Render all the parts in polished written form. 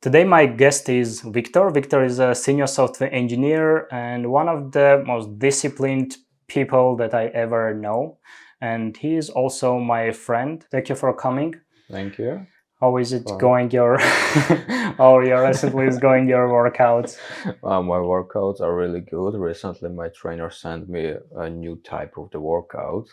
Today, my guest is Victor. Victor is a senior software engineer and one of the most disciplined people that I ever know. And he is also my friend. Thank you for coming. Thank you. How is it going? How recently is going your workouts? My workouts are really good. Recently, my trainer sent me a new type of the workout.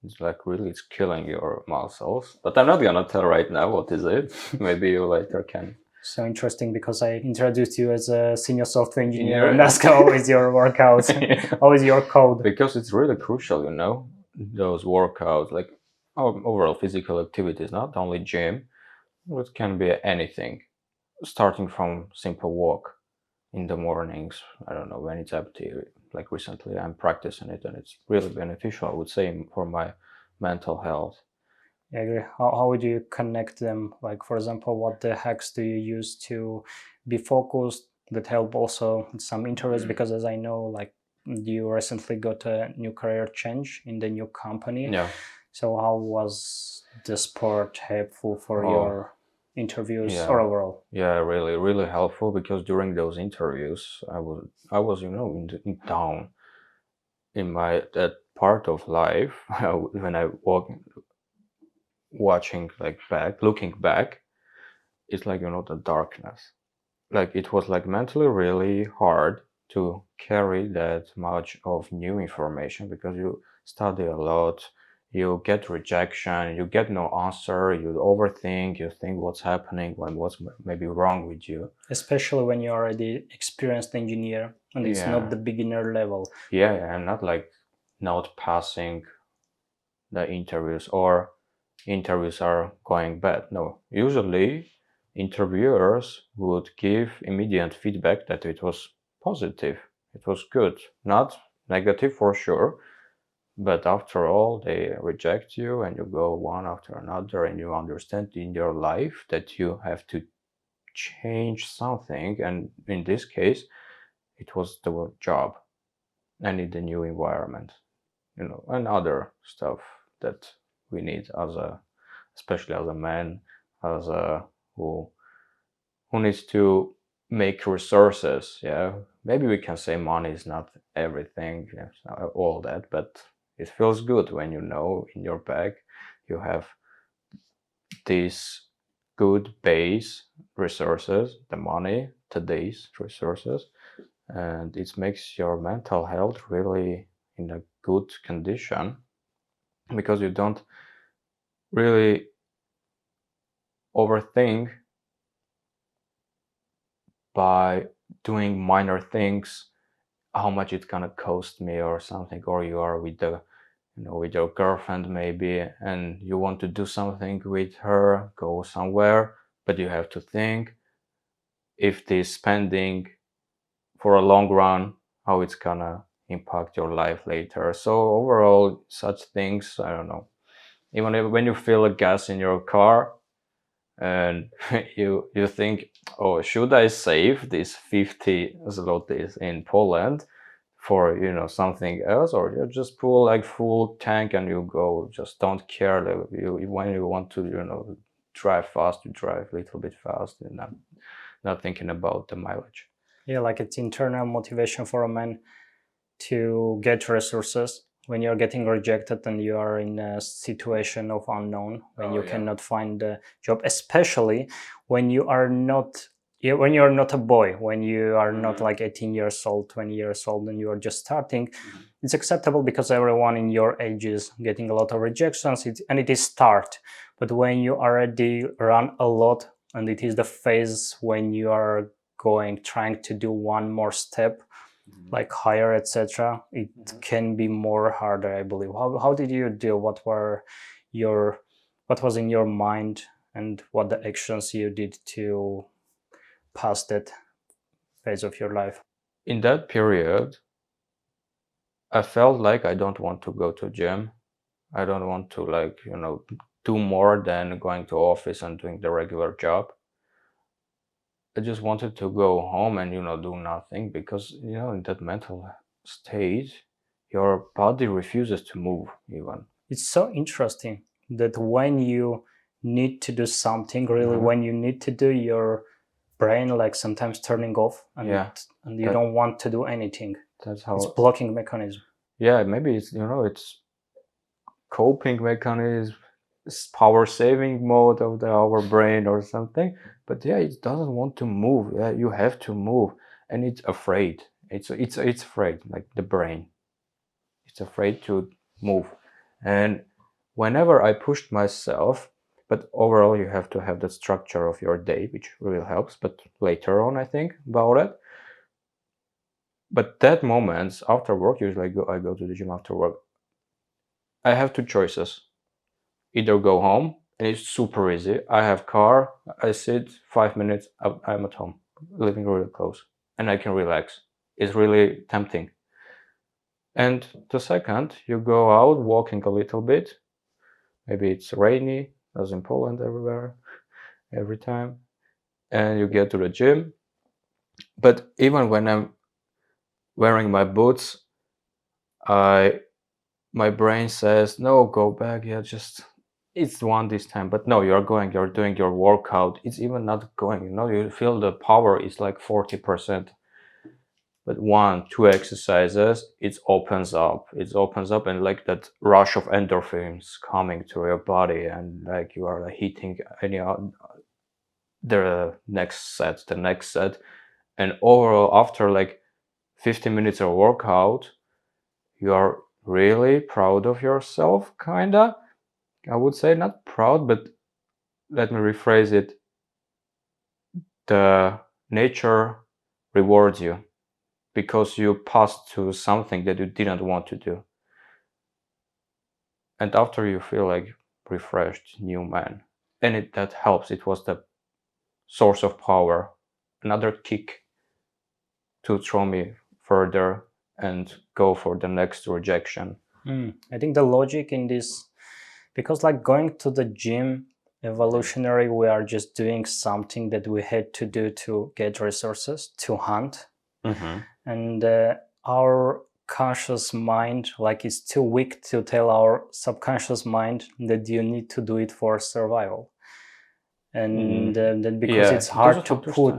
It's like really, it's killing your muscles. But I'm not gonna tell right now what is it. Maybe you later can. So interesting because I introduced you as a senior software engineer and asked how is your workouts, how is your code? Because it's really crucial, those workouts, like overall physical activities, not only gym. It can be anything, starting from simple walk in the mornings. I don't know when it's empty. Like recently, I'm practicing it, and it's really beneficial, I would say, for my mental health. I agree. How would you connect them? Like, for example, what the hacks do you use to be focused that help also some interest? Because as I know, like you recently got a new career change in the new company. Yeah. So how was the sport helpful for your interviews Yeah. or overall? Yeah, really, really helpful because during those interviews, I was, in down in my that part of life when I watching like back, looking back, it's like the darkness. Like it was like mentally really hard to carry that much of new information because you study a lot, you get rejection, you get no answer, you overthink, you think what's happening, what's maybe wrong with you. Especially when you're already experienced engineer and it's not the beginner level. Yeah, and not like not passing the interviews or interviews are going bad. No, usually interviewers would give immediate feedback that it was positive, it was good, not negative for sure. But after all, they reject you and you go one after another, and you understand in your life that you have to change something. And in this case, it was the job and in the new environment, and other stuff that we need especially as a man, as a who needs to make resources. Yeah, maybe we can say money is not everything, yes, all that, but it feels good when in your bag you have these good base resources, the money, today's resources, and it makes your mental health really in a good condition because you don't really overthink by doing minor things, how much it's gonna cost me or something, or you are with with your girlfriend maybe, and you want to do something with her, go somewhere, but you have to think if this spending for a long run, how it's gonna impact your life later. So overall, such things, I don't know. Even when you fill a gas in your car, and you think, oh, should I save these 50 zlotys in Poland for something else, or you just pull like full tank and you go, just don't care, like, when you want to drive fast, you drive a little bit fast and not thinking about the mileage. Yeah, like it's internal motivation for a man to get resources when you're getting rejected and you are in a situation of unknown, when you cannot find a job, especially when you are not when you're not a boy, when you are not like 18 years old, 20 years old, and you are just starting. It's acceptable because everyone in your age is getting a lot of rejections, and it is start. But when you already run a lot and it is the phase when you are trying to do one more step, like higher, etc., it can be more harder, I believe. How did you deal? What was in your mind, and what the actions you did to pass that phase of your life? In that period, I felt like I don't want to go to gym. I don't want to do more than going to office and doing the regular job. I just wanted to go home and do nothing because in that mental state your body refuses to move even. It's so interesting that when you need to do something, really, when you need to do your brain like sometimes turning off, and you don't want to do anything. That's how it's blocking mechanism. Yeah, maybe it's it's coping mechanism, power saving mode of our brain or something. But yeah, it doesn't want to move. Yeah, you have to move, and it's afraid. It's afraid, like the brain. It's afraid to move, and whenever I pushed myself. But overall, you have to have the structure of your day, which really helps. But later on, I think about it. But that moments after work, usually I go to the gym after work. I have two choices. Either go home, and it's super easy. I have car, I sit 5 minutes, I'm at home, living really close, and I can relax. It's really tempting. And the second, you go out walking a little bit. Maybe it's rainy, as in Poland everywhere, every time. And you get to the gym. But even when I'm wearing my boots, my brain says, no, go back. Yeah, just it's one this time. But no, you're doing your workout. It's even not going. You feel the power is like 40%. But 1, 2 exercises, it opens up. It opens up, and like that rush of endorphins coming to your body, and like you are hitting the next set, and overall after like 15 minutes of workout, you are really proud of yourself, kinda. I would say not proud, but let me rephrase it. The nature rewards you because you passed to something that you didn't want to do. And after you feel like refreshed, new man. And that helps. It was the source of power, another kick to throw me further and go for the next rejection. I think the logic in this, because like going to the gym, evolutionary, we are just doing something that we had to do to get resources, to hunt. And our conscious mind, like, is too weak to tell our subconscious mind that you need to do it for survival. And then because it's hard to put,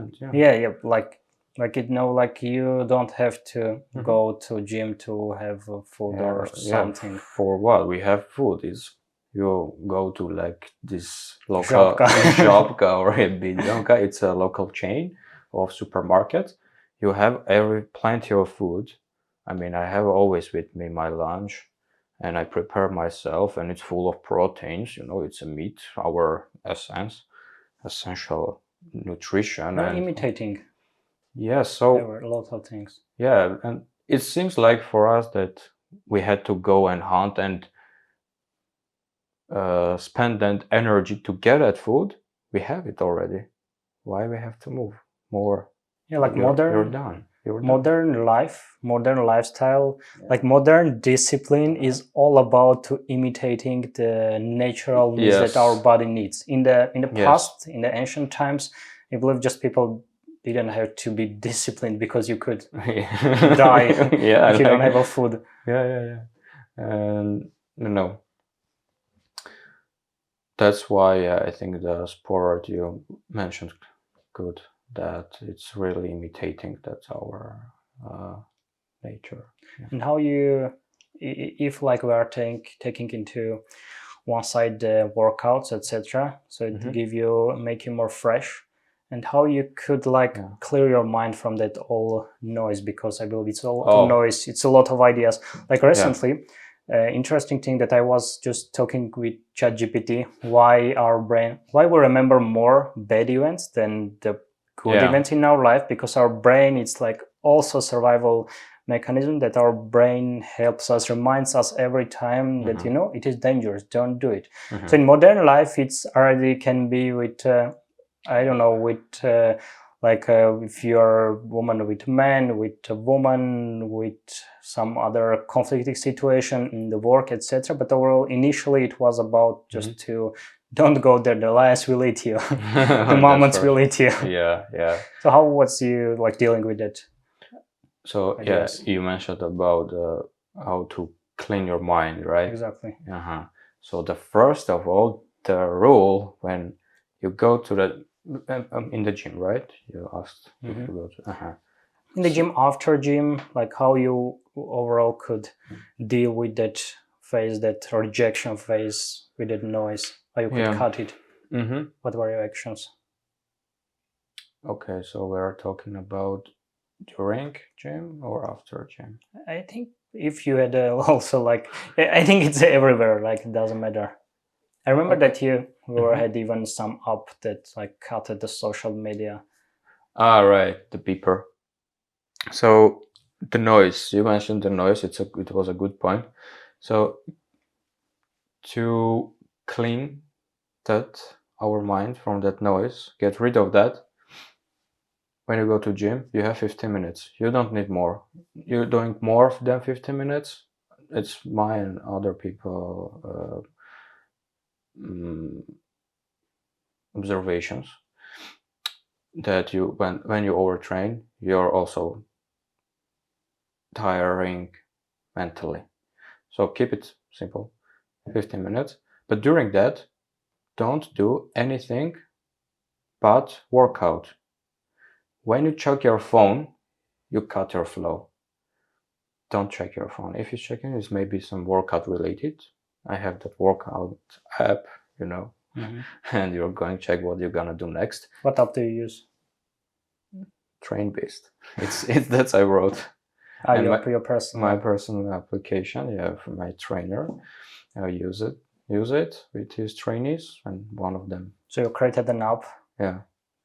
like you don't have to go to gym to have food or something. For what? We have food. You go to like this local Żabka or a Biedronka. It's a local chain of supermarkets. You have plenty of food. I mean, I have always with me my lunch, and I prepare myself, and it's full of proteins. It's a meat, our essential nutrition. And imitating. Yeah, so there were a lot of things. Yeah, and it seems like for us that we had to go and hunt and spend that energy to get that food. We have it already. Why we have to move more? Yeah, like you're done. Modern life, modern lifestyle, like modern discipline is all about to imitating the natural needs that our body needs. In the past, in the ancient times, I believe just people didn't have to be disciplined because you could die if you don't have a food. And that's why I think the sport you mentioned good, that it's really imitating. That's our nature. And how if like we are taking into one side the workouts, etc., so it make you more fresh, and how you could clear your mind from that all noise, because I believe it's a lot of noise, it's a lot of ideas. Like recently, interesting thing that I was just talking with ChatGPT, why we remember more bad events than the good events in our life, because our brain, it's like also survival mechanism that our brain helps us, reminds us every time that it is dangerous, don't do it. So in modern life, it's already can be with if you're a woman with man, with a woman, with some other conflicting situation in the work, etc. But overall, initially it was about just to don't go there, the lions will eat you. The moments will eat you. So how was you dealing with it? So you mentioned about how to clean your mind, right? Exactly. So the first of all, the rule when you go to the In the gym, right? You asked if Mhm. you go to. In the gym, after gym, like how you overall could deal with that phase, that rejection phase with that noise, how you could Yeah. cut it. Mm-hmm. What were your actions? Okay, so we're talking about during gym or after gym? I think if you had also like, I think it's everywhere. Like it doesn't matter. I remember Okay. that you Mhm. had even some app that like cut the social media. Ah, right, the beeper. So the noise, you mentioned the noise, it was a good point. So to clean that our mind from that noise, get rid of that, when you go to gym, you have 15 minutes. You don't need more. You're doing more than 15 minutes. It's my and other people observations that you when you overtrain, you're also tiring mentally. So keep it simple, 15 minutes. But during that, don't do anything but workout. When you check your phone, you cut your flow. Don't check your phone. If you're checking, it's maybe some workout related. I have that workout app, and you're going to check what you're gonna do next. What app do you use? Train based. It's that's I wrote. And Your personal. my personal application, yeah, for my trainer. I use it with his trainees, and one of them. So you created an app, Yeah,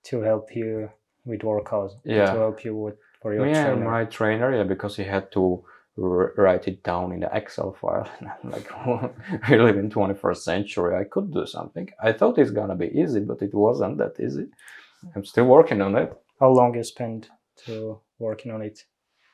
to help you with workouts. yeah. To help you with for your Me trainer. and my trainer, yeah, because he had to write it down in the Excel file. And I'm like, we live in 21st century. I could do something. I thought it's gonna be easy, but it wasn't that easy. I'm still working on it. How long you spend to working on it?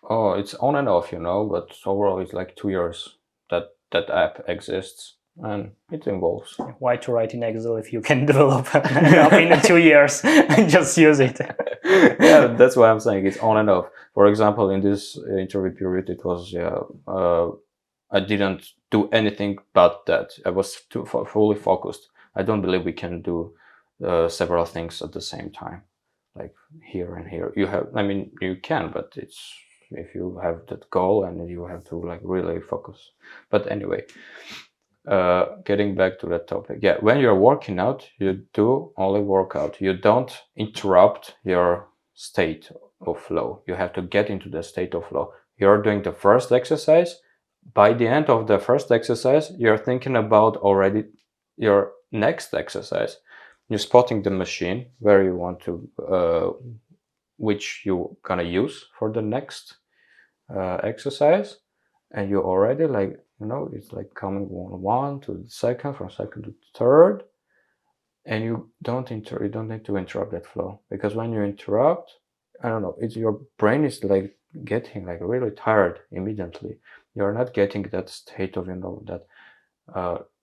Oh, it's on and off, but overall it's like 2 years that app exists, and it involves. Why to write in Excel if you can develop an app in 2 years and just use it? Yeah, that's why I'm saying it's on and off. For example, in this interview period, it was I didn't do anything but that. I was fully focused. I don't believe we can do several things at the same time, like here and here. You can, but it's if you have that goal and you have to like really focus. But anyway, getting back to that topic, yeah, when you're working out, you do only workout. You don't interrupt your state of flow. You have to get into the state of flow. You're doing the first exercise. By the end of the first exercise, you're thinking about already your next exercise. You're spotting the machine where you want to, which you're gonna use for the next exercise, and you already like it's like coming one to the second, from second to third, and you don't need to interrupt that flow, because when you interrupt, I don't know, it's your brain is like getting like really tired immediately. You're not getting that state of that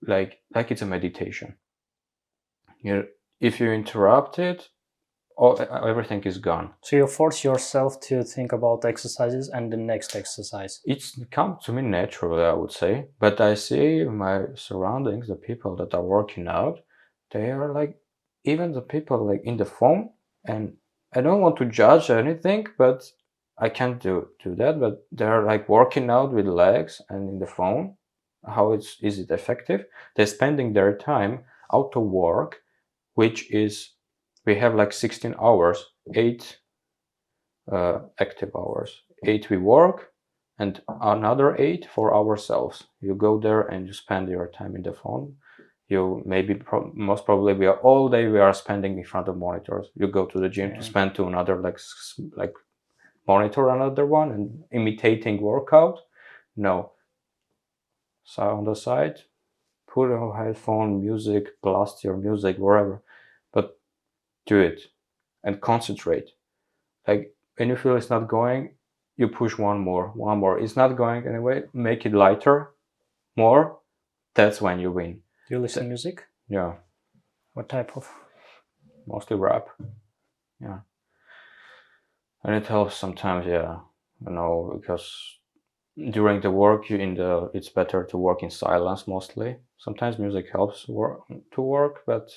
like it's a meditation. If you interrupt it, everything is gone. So you force yourself to think about exercises and the next exercise. It's come to me naturally, I would say. But I see my surroundings, the people that are working out, they are like, even the people like in the phone. And I don't want to judge anything, but I can't do that. But they're like working out with legs and in the phone. Is it effective? They're spending their time out of work, which is we have like 16 hours, 8 active hours. 8 we work, and another 8 for ourselves. You go there and you spend your time in the phone. You maybe most probably we are all day we are spending in front of monitors. You go to the gym to spend to another like monitor another one and imitating workout. No. So on the side, put a headphone, music, blast your music wherever, but do it and concentrate. Like when you feel it's not going, you push one more. It's not going anyway. Make it lighter, more. That's when you win. Do you listen to music? Yeah, What type of? mostly rap. Yeah, and it helps sometimes. Yeah, because during the work it's better to work in silence mostly. Sometimes music helps to work, but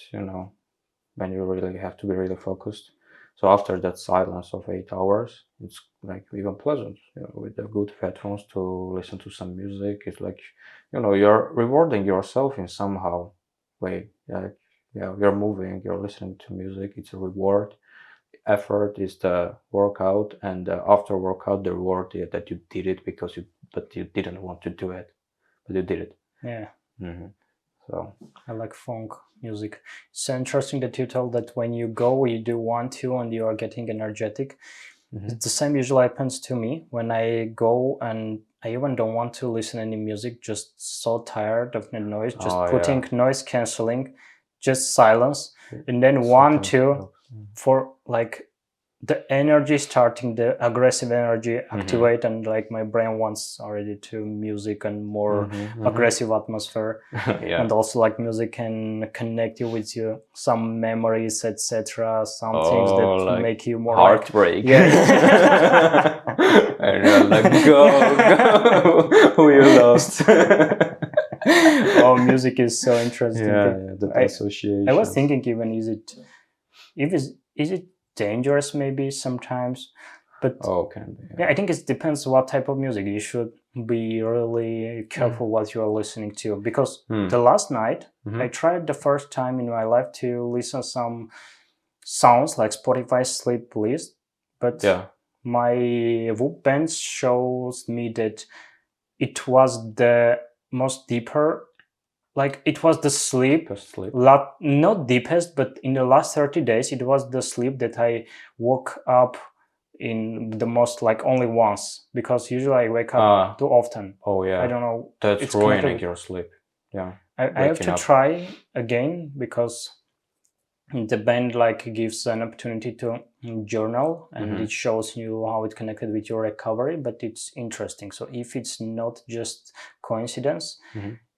when you really have to be really focused. So after that silence of 8 hours, it's like even pleasant, with the good headphones to listen to some music. It's like, you're rewarding yourself in somehow way. Like, you're moving, you're listening to music. It's a reward. Effort is the workout, and after workout, the reward is that you did it but you didn't want to do it, but you did it. Yeah. So I like funk music. It's so interesting that you told that when you go, you do 1, 2, and you are getting energetic. It's the same usually happens to me when I go, and I even don't want to listen any music, just so tired of the noise, just putting noise cancelling, just silence, and then 1, 2 for like the energy starting, the aggressive energy activate, and like my brain wants already to music and more aggressive atmosphere. And also like music can connect you with some memories, etc., some things that like make you more heartbreak. Yeah. And you're like, go, who you lost. Oh, music is so interesting. The association. I was thinking, even is it dangerous maybe sometimes, but can be. Yeah, I think it depends what type of music. You should be really careful what you are listening to, because the last night I tried the first time in my life to listen some sounds like Spotify sleep list, but my Whoop band shows me that it was the most deeper, like it was the sleep. Not deepest, but in the last 30 days it was the sleep that I woke up in the most, like only once, because usually I wake up too often. I don't know, that's ruining your sleep. I have to try again, because the band like gives an opportunity to journal, and it shows you how it connected with your recovery, but it's interesting. So if it's not just coincidence,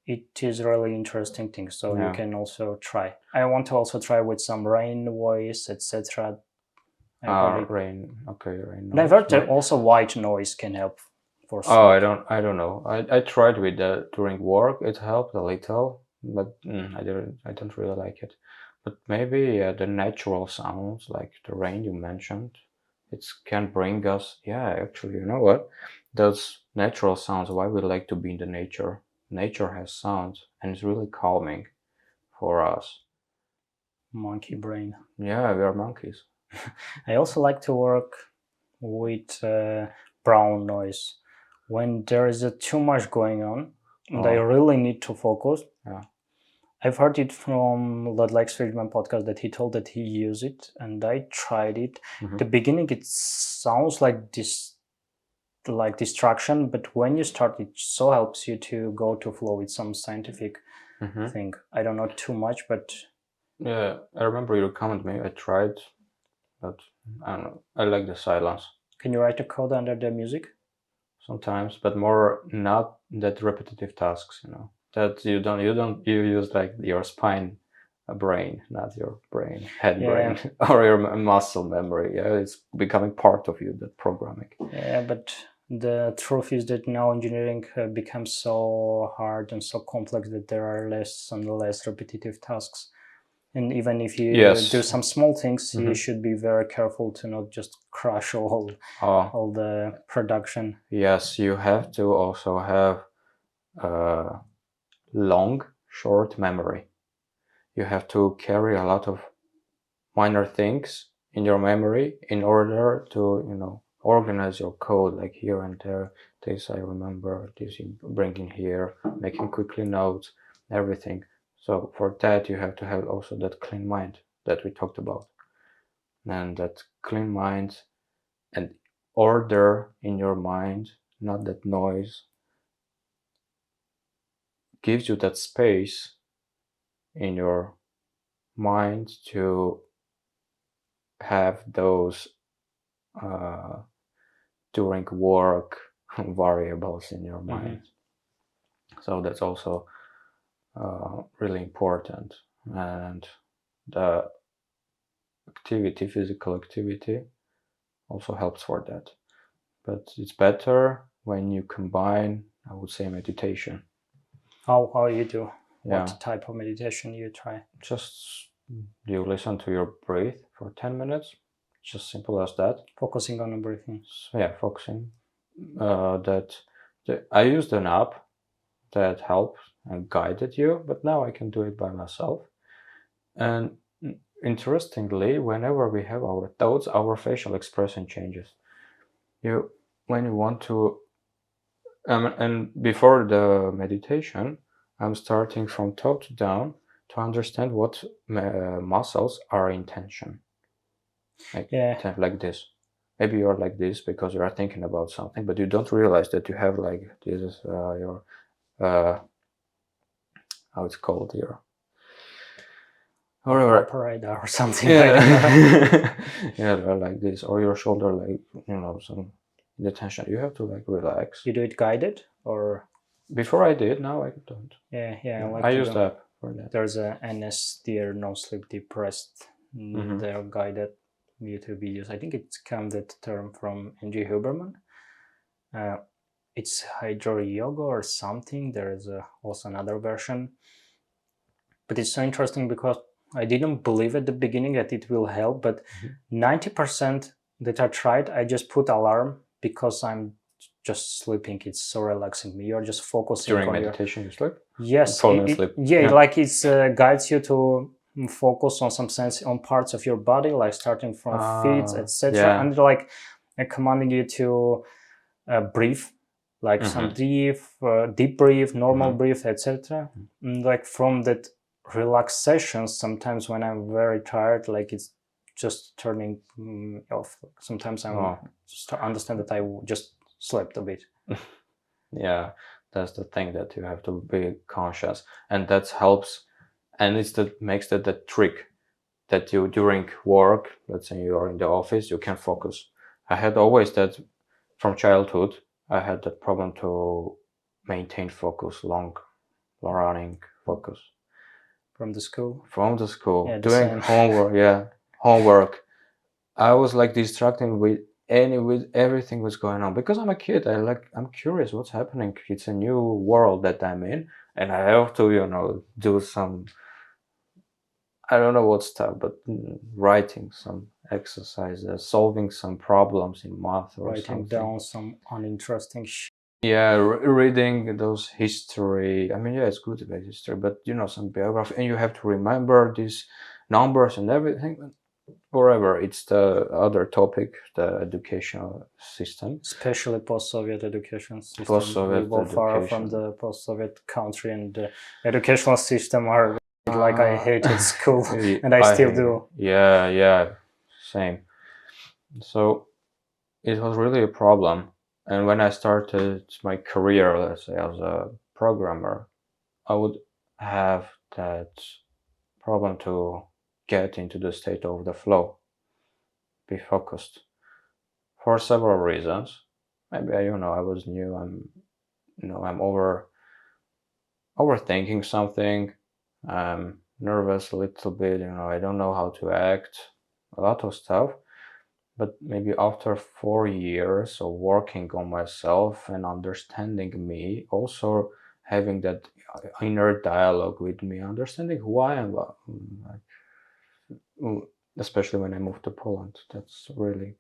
it is really interesting thing. So you can also try. I want to also try with some rain voice, etc. Rain. And I've heard that also white noise can help for sleep. I don't know. I tried with that during work. It helped a little, but I don't really like it. But maybe the natural sounds, like the rain you mentioned, it can bring us. Yeah, actually, you know what? Those natural sounds. Why we like to be in the nature. Nature has sounds, and it's really calming for us. Monkey brain. Yeah, we are monkeys. I also like to work with brown noise when there is too much going on, and I really need to focus. I've heard it from Ludwig Friedman podcast that he told that he used it, and I tried it. The beginning it sounds like this, like distraction, but when you start, it so helps you to go to flow with some scientific thing. I don't know too much, but yeah, I remember you recommended me. I tried, but I don't know. I like the silence. Can you write a code under the music? Sometimes, but more not that repetitive tasks. That you use like your spine brain, not your brain, head brain, or your muscle memory. Yeah, it's becoming part of you, that programming. Yeah, but the truth is that now engineering becomes so hard and so complex that there are less and less repetitive tasks. And even if you do some small things, you should be very careful to not just crush all the production. Yes, you have to also have long, short memory. You have to carry a lot of minor things in your memory in order to, organize your code, like here and there. This I remember, this you bring in here, making quickly notes, everything. So for that, you have to have also that clean mind that we talked about. And that clean mind and order in your mind, not that noise, gives you that space in your mind to have those during work variables in your mind. So that's also really important. And the physical activity also helps for that. But it's better when you combine, I would say, meditation. How you do? What type of meditation you try? Just you listen to your breath for 10 minutes, just simple as that. Focusing on the breathing. So yeah, focusing. I used an app that helped and guided you, but now I can do it by myself. And interestingly, whenever we have our thoughts, our facial expression changes. When you want to, and before the meditation, I'm starting from top to down to understand what muscles are in tension. Like this. Maybe you're like this because you are thinking about something, but you don't realize that you have like this your how it's called here. Operator or something. Yeah. Yeah, like this, or your shoulder, like some the tension. You have to like relax. You do it guided or? Before I did, now I don't. Yeah. I use that for that. There's a NSDR, no sleep depressed. They're guided YouTube videos. I think it's come that term from N.G. Huberman. It's hydro yoga or something. There is also another version, but it's so interesting because I didn't believe at the beginning that it will help, but 90% that I tried, I just put alarm because I'm just sleeping. It's so relaxing me. You're just focusing during on meditation. You sleep. Yes, asleep. Like it guides you to focus on some sense on parts of your body, like starting from feet, etc., and like commanding you to breathe, like some deep breathe, normal breathe, etc. Like from that relaxation, sometimes when I'm very tired, like it's just turning off. Sometimes I understand that I just slept a bit. Yeah, that's the thing, that you have to be conscious, and that helps, and it's that makes that the trick that you during work, let's say you are in the office, you can focus. I had always that from childhood. I had that problem to maintain focus, long running focus. From the school, doing homework. I was like distracting with everything was going on because I'm a kid. I'm curious what's happening. It's a new world that I'm in, and I have to do some, I don't know what stuff, but writing some exercises, solving some problems in math or writing something. down some uninteresting Yeah, reading those history. I mean, yeah, it's good about history, but some biography, and you have to remember these numbers and everything. Forever, it's the other topic, the educational system, especially post-Soviet education system. We go far from the post-Soviet country, and the educational system are like I hated school, and I still do. Yeah, same. So it was really a problem. And when I started my career, let's say as a programmer, I would have that problem to get into the state of the flow, be focused, for several reasons. Maybe I was new. I'm overthinking something. I'm nervous a little bit. I don't know how to act. A lot of stuff. But maybe after 4 years of working on myself and understanding me, also having that inner dialogue with me, understanding who I am, especially when I moved to Poland, that's really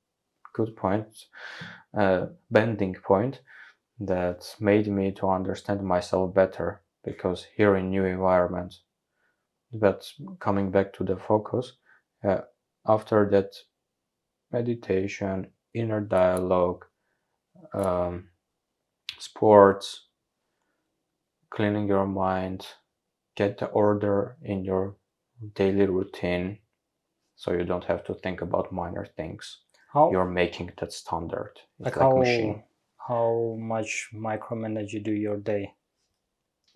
good point, bending point that made me to understand myself better, because here in new environment. But coming back to the focus, after that meditation, inner dialogue, sports, cleaning your mind, get the order in your daily routine, so you don't have to think about minor things. You're making that standard. It's like machine. How much micromanage you do your day?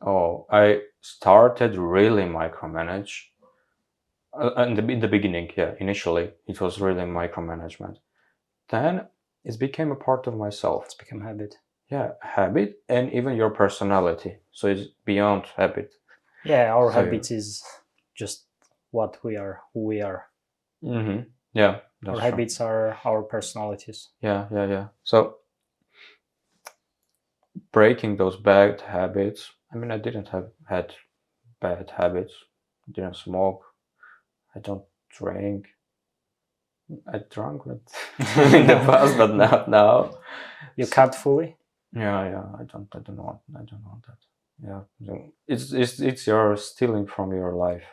Oh, I started really micromanage. In the beginning, yeah, initially it was really micromanagement. Then it became a part of myself. It's become habit. Yeah, habit, and even your personality. So it's beyond habit. Yeah, our habit is just what we are, who we are. Yeah, our habits are our personalities. Yeah. So breaking those bad habits. I mean, I didn't had bad habits. Didn't smoke. I don't drink. I drank but in the past, but not now. You cut fully? Yeah. I don't want that. Yeah, it's you're stealing from your life.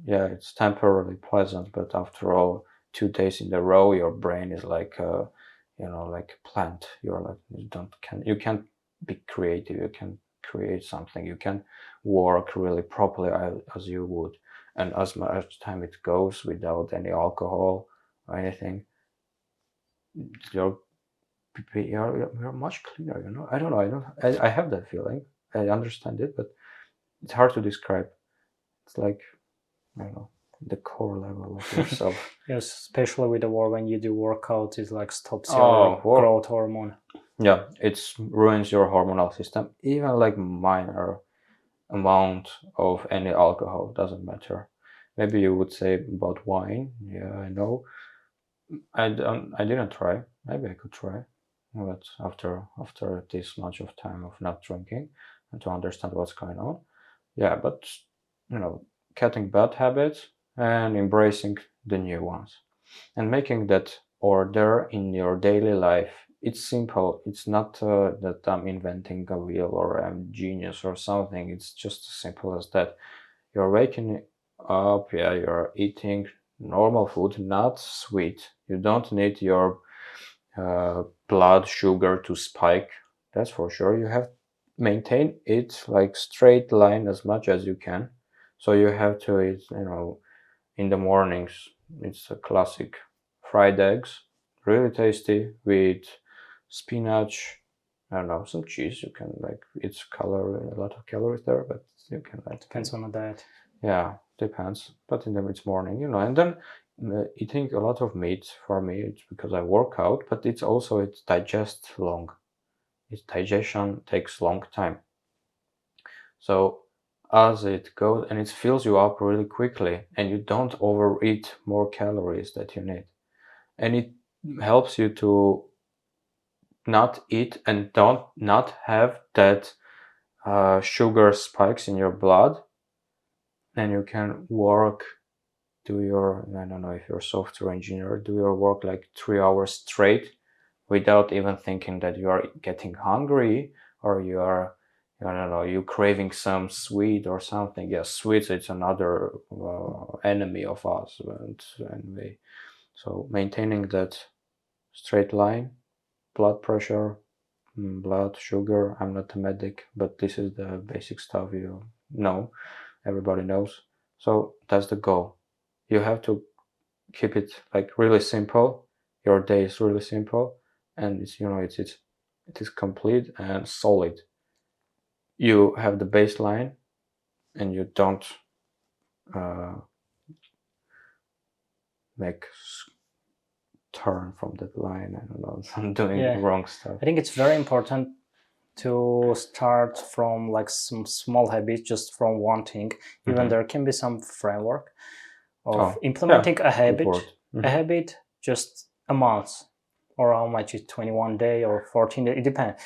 Yeah, it's temporarily pleasant, but after all, 2 days in a row, your brain is like like a plant. You're like you can't be creative. You can create something. You can work really properly as you would, and as much time it goes without any alcohol or anything, you're you're much cleaner. I don't know. I have that feeling. I understand it, but it's hard to describe. It's like, I don't know, the core level of yourself. Yes, especially with the war, when you do workout, it like stops Oh, your war- growth hormone. Yeah, it ruins your hormonal system. Even like minor amount of any alcohol doesn't matter. Maybe you would say about wine. Yeah, I know. I didn't try. Maybe I could try, but after this much of time of not drinking and to understand what's going on. Yeah, but cutting bad habits and embracing the new ones and making that order in your daily life. It's simple. It's not that I'm inventing a wheel or I'm genius or something. It's just as simple as that. You're waking up, yeah, you're eating normal food, not sweet. You don't need your blood sugar to spike. That's for sure. You have maintain it like straight line as much as you can. So you have to eat, in the mornings. It's a classic fried eggs, really tasty with spinach. I don't know, some cheese. You can like it's a lot of calories there, but you can like Depends on the diet. yeah, depends. But in the mid morning, and then eating a lot of meat for me, it's because I work out, but it's also it digests long. Its digestion takes long time. So as it goes, and it fills you up really quickly, and you don't overeat more calories that you need, and it helps you to not eat and don't not have that sugar spikes in your blood, and you can work do your I don't know if you're a software engineer, do your work like 3 hours straight without even thinking that you are getting hungry or you are I don't know you craving some sweet or something. Yes, sweets it's another enemy of us, and anyway, so maintaining that straight line, blood pressure, blood sugar. I'm not a medic, but this is the basic stuff everybody knows. So that's the goal. You have to keep it like really simple. Your day is really simple, and it is complete and solid. You have the baseline, and you don't uh, make turn from that line. I don't know, I'm doing wrong stuff. I think it's very important to start from like some small habits, just from one thing. Even there can be some framework of implementing a habit just a month, or how much is 21 day or 14 day, it depends.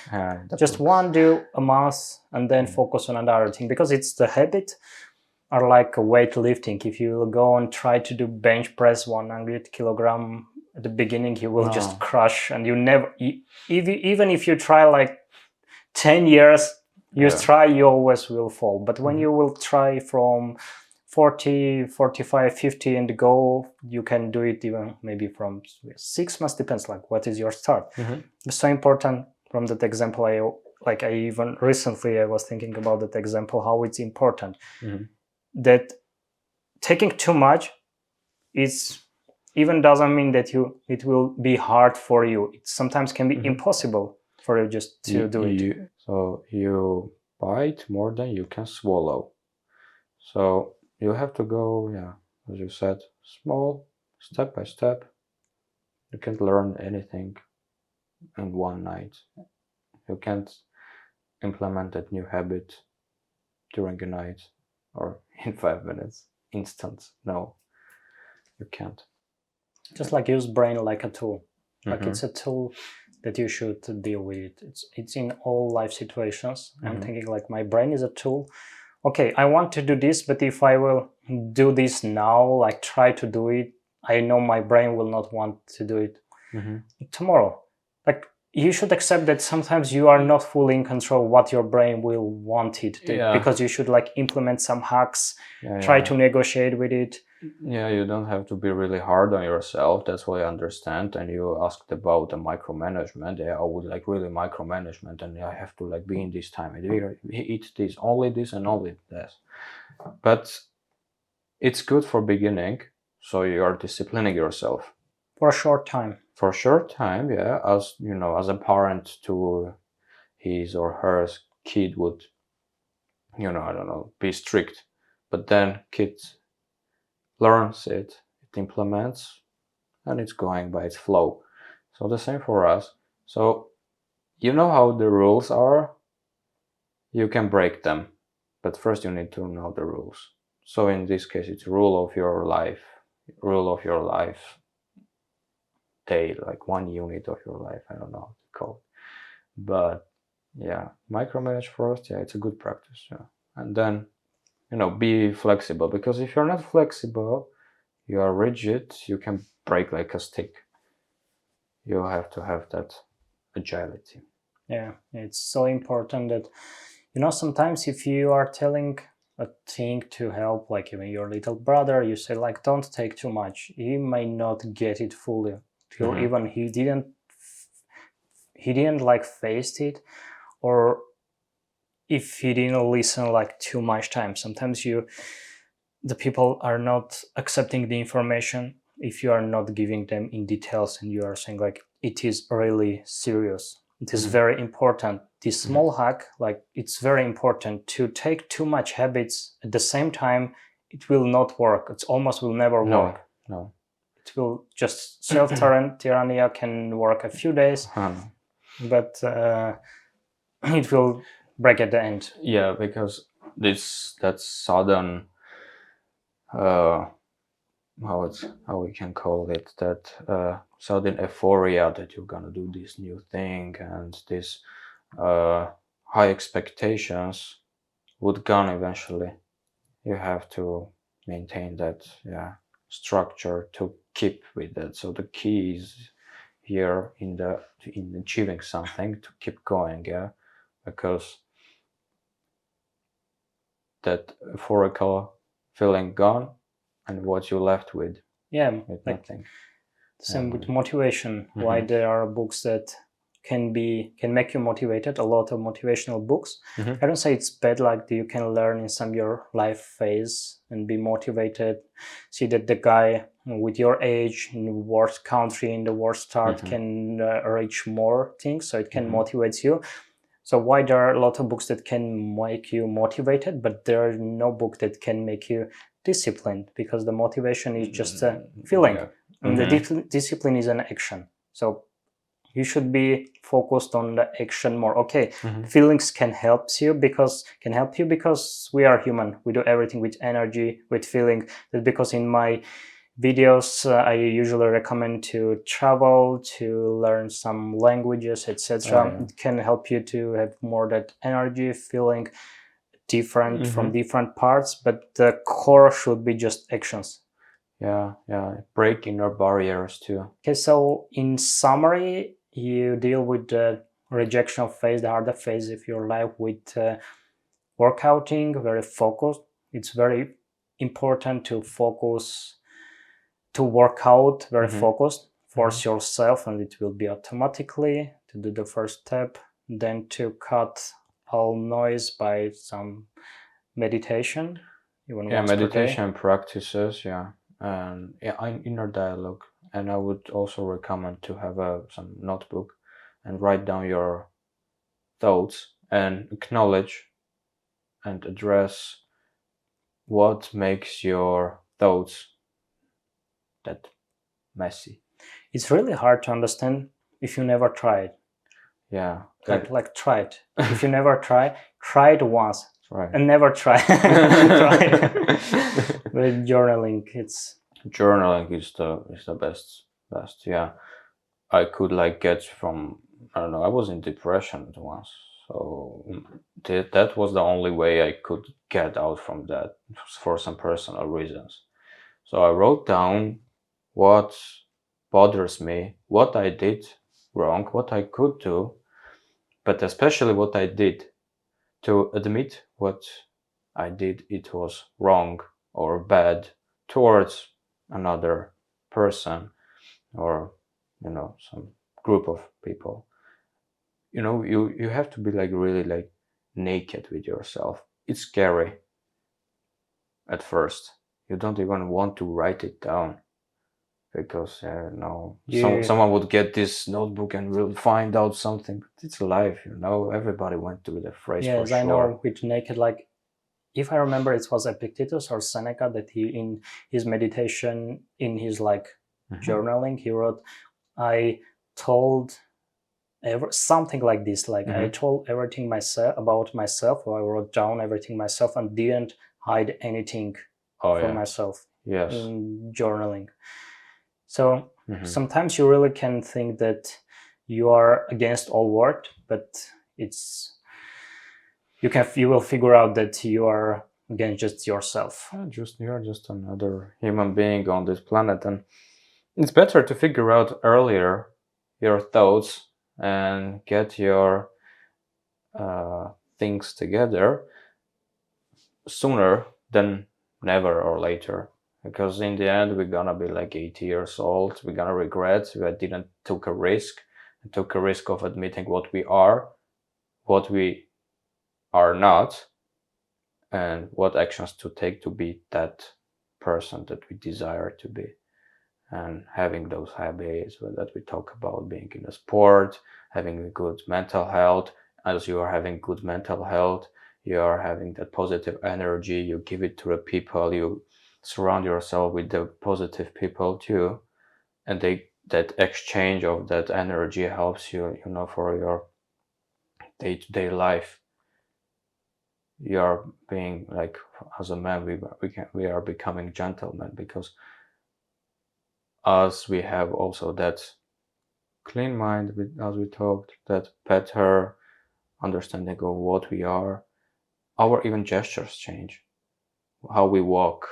Just one do a month and then focus on another thing, because it's the habit are like weightlifting. If you go and try to do bench press 100 kilogram at the beginning, you will just crush, and you never even if you try like 10 years you try, you always will fall. But when you will try from 40, 45, 50 and go, you can do it even maybe from 6 months, depends like what is your start. It's so important. From that example, I even recently I was thinking about that example, how it's important that taking too much is even doesn't mean that it will be hard for you. It sometimes can be impossible for you just to do it. So you bite more than you can swallow. So you have to go, as you said, small, step by step. You can't learn anything in one night. You can't implement that new habit during a night or in 5 minutes, instant. No, you can't. Just like use brain like a tool. Like it's a tool that you should deal with. It's in all life situations. I'm thinking like my brain is a tool okay, I want to do this, but if I will do this now, like try to do it, I know my brain will not want to do it tomorrow. Like, you should accept that sometimes you are not fully in control what your brain will want it to, Yeah. because you should like implement some hacks, Yeah, try yeah. to negotiate with it. Yeah, you don't have to be really hard on yourself. That's what I understand. And you asked about the micromanagement. Yeah, I would like really micromanagement, and I have to like be in this time and eat this, only this, and only this. But it's good for beginning, so you are disciplining yourself For a short time. for a short time. Yeah, as you know, as a parent to his or her kid would, I don't know, be strict, but then kid learns it implements, and it's going by its flow. So the same for us. So you know how the rules are, you can break them, but first you need to know the rules. So in this case, it's rule of your life day, like 1 unit of your life. I don't know how to call it, but yeah, micromanage first. Yeah, it's a good practice. Yeah, and then be flexible, because if you're not flexible, you are rigid. You can break like a stick. You have to have that agility. Yeah, it's so important that, sometimes if you are telling a thing to help, like even your little brother, you say like, don't take too much. He may not get it fully till even he didn't like face it, or if he didn't listen like too much time. Sometimes the people are not accepting the information if you are not giving them in details, and you are saying like, it is really serious, it is very important. This small hack, like, it's very important. To take too much habits at the same time, it will not work. It almost will never work. No. It will just self-tyranny can work a few days, but it will break at the end. Yeah, because that sudden how we can call it, that sudden euphoria that you're gonna do this new thing, and this high expectations would gone eventually. You have to maintain that structure to keep with that. So the key is here in achieving something, to keep going, because that euphorical feeling gone, and what you left with Like nothing. same with motivation. Why there are books that can make you motivated, a lot of motivational books. I don't say it's bad, like you can learn in some your life phase and be motivated, see that the guy with your age in the worst country, in the worst start, can reach more things, so it can motivate you. So why there are a lot of books that can make you motivated, but there are no book that can make you disciplined, because the motivation is just a feeling, and the discipline is an action. So you should be focused on the action more. Okay, feelings can help you because we are human. We do everything with energy, with feeling. That's because in my videos I usually recommend to travel, to learn some languages, etc. It can help you to have more that energy, feeling different from different parts, but the core should be just actions. Break inner barriers too. Okay, so in summary, you deal with the rejection phase, the harder phase of your life, with workouting, very focused. It's very important to focus, to work out very focused, force yourself, and it will be automatically to do the first step. Then to cut all noise by some meditation, even once meditation per day. practices, and inner dialogue. And I would also recommend to have some notebook and write down your thoughts and acknowledge and address what makes your thoughts that messy. It's really hard to understand if you never tried. Like try it. If you never try it once. Right. And never try. With journaling, journaling is the best. I could like get from, I don't know, I was in depression once, So that was the only way I could get out from that for some personal reasons. So I wrote down what bothers me, what I did wrong, what I could do, but especially what I did, to admit what I did it was wrong or bad towards another person or some group of people. You have to be like really like naked with yourself. It's scary at first. You don't even want to write it down because someone would get this notebook and will find out something. But it's life, everybody went through the phrase. Yes, for I sure. know with naked, like if I remember, it was Epictetus or Seneca that he, in his meditation, in his like journaling, he wrote, I told something like this, like I told everything about myself, or I wrote down everything myself and didn't hide anything from myself in journaling. So sometimes you really can think that you are against all work, but you will figure out that you are against just yourself. You're just another human being on this planet, and it's better to figure out earlier your thoughts and get your things together sooner than never or later. Because in the end, we're gonna be like 80 years old. We're gonna regret we didn't took a risk of admitting what we are not, and what actions to take to be that person that we desire to be. And having those habits that we talk about, being in a sport, having a good mental health. As you are having good mental health, you are having that positive energy, you give it to the people, you surround yourself with the positive people too, and that exchange of that energy helps you, for your day-to-day life. You are being like, as a man, we are becoming gentlemen, because as we have also that clean mind, as we talked, that better understanding of what we are. Our even gestures change, how we walk,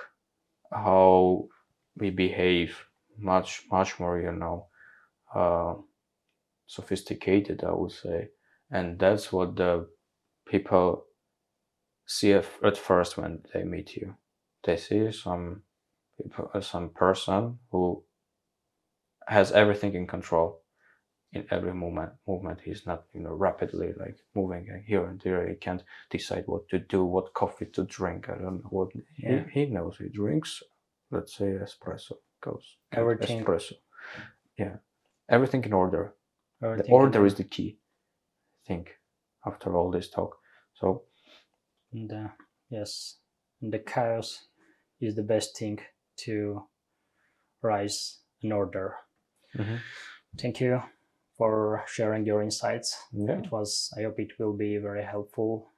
how we behave, much more sophisticated, I would say. And that's what the people see at first when they meet you. They see some person who has everything in control. In every movement, he's not rapidly like moving here and there. He can't decide what to do, what coffee to drink. I don't know what he knows. He drinks, let's say, espresso. Goes Everything. Espresso. Yeah, everything in order. The order is the key, I think, after all this talk. So yes, the chaos is the best thing to rise in order. Thank you for sharing your insights. I hope it will be very helpful.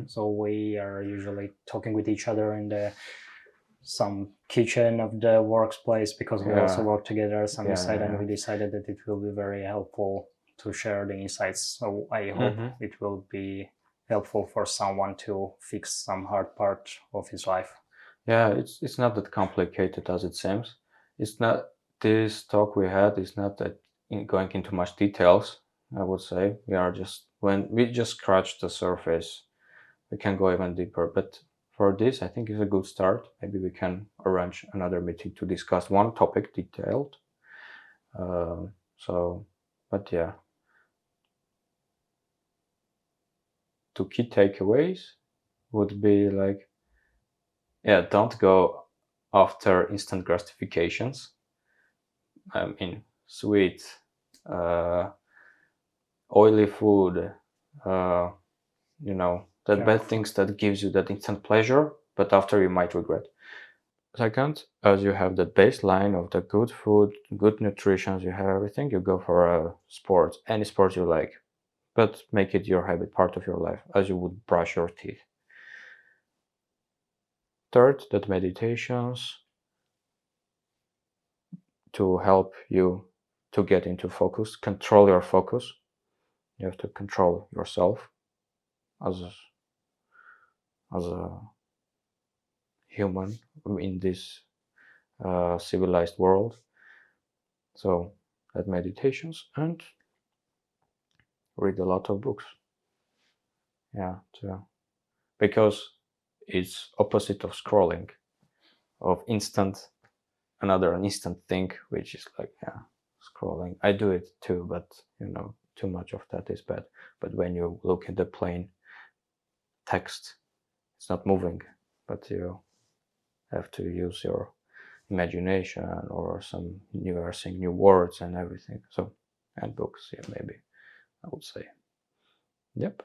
So we are usually talking with each other in some kitchen of the workplace, because we also work together inside, and we decided that it will be very helpful to share the insights. So I hope it will be helpful for someone to fix some hard part of his life. Yeah, it's not that complicated as it seems. It's not, this talk we had is not that going into much details, I would say. When we just scratched the surface, we can go even deeper. But for this, I think it's a good start. Maybe we can arrange another meeting to discuss one topic detailed. But yeah. Two key takeaways would be like, don't go after instant gratifications. I mean, sweet, oily food, bad things that gives you that instant pleasure, but after you might regret. Second, as you have that baseline of the good food, good nutrition, you have everything, you go for a sport, any sport you like, but make it your habit, part of your life, as you would brush your teeth. Third, that meditations to help you to get into focus, control your focus. You have to control yourself. as a human in this civilized world. So that meditations and read a lot of books. Yeah, because it's opposite of scrolling, of another instant thing, which is like, yeah, scrolling. I do it too, but too much of that is bad. But when you look at the plain text, it's not moving, but you have to use your imagination or you are seeing new words and everything. So, and books, yeah, maybe I would say. Yep.